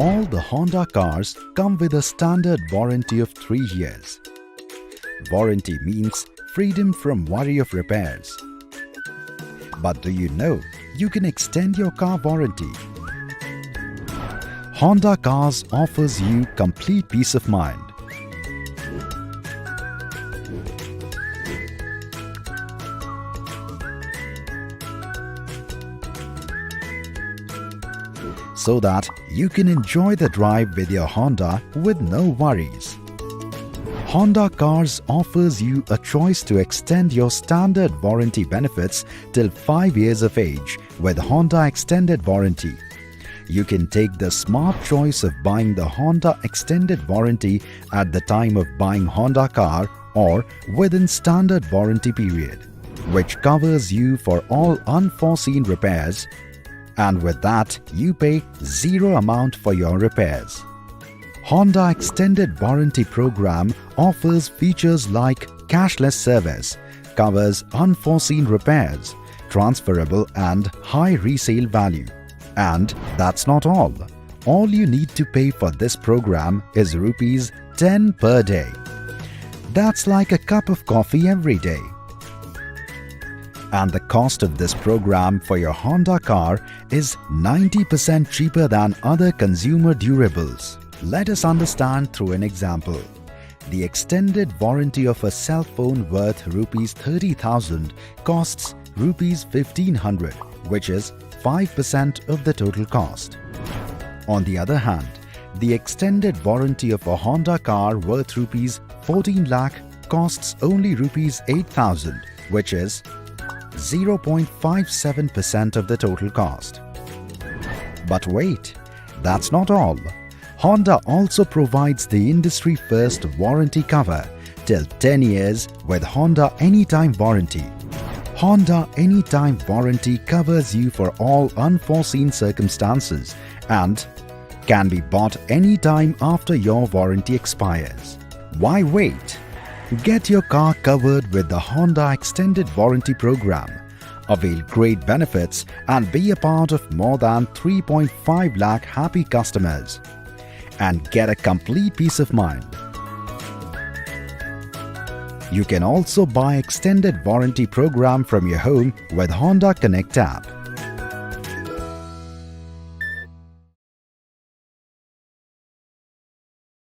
All the Honda cars come with a standard warranty of 3 years. Warranty means freedom from worry of repairs. But do you know you can extend your car warranty? Honda Cars offers you complete peace of mind. So that you can enjoy the drive with your Honda with no worries. Honda Cars offers you a choice to extend your standard warranty benefits till 5 years of age with Honda Extended Warranty. You can take the smart choice of buying the Honda Extended Warranty at the time of buying Honda car or within standard warranty period, which covers you for all unforeseen repairs, and with that you pay zero amount for your repairs. Honda Extended Warranty Program offers features like cashless service, covers unforeseen repairs, transferable and high resale value. And that's not all. All you need to pay for this program is Rs 10 per day. That's like a cup of coffee every day. And the cost of this program for your Honda car is 90% cheaper than other consumer durables. Let us understand through an example. The extended warranty of a cell phone worth Rs 30,000 costs Rs 1,500, which is 5% of the total cost. On the other hand, the extended warranty of a Honda car worth Rs 14 lakh costs only Rs 8,000, which is 0.57% of the total cost. But wait, that's not all. Honda also provides the industry-first warranty cover till 10 years with Honda Anytime Warranty. Honda Anytime Warranty covers you for all unforeseen circumstances and can be bought anytime after your warranty expires. Why wait? Get your car covered with the Honda Extended Warranty Program. Avail great benefits and be a part of more than 3.5 lakh happy customers. And get a complete peace of mind. You can also buy Extended Warranty Program from your home with Honda Connect app.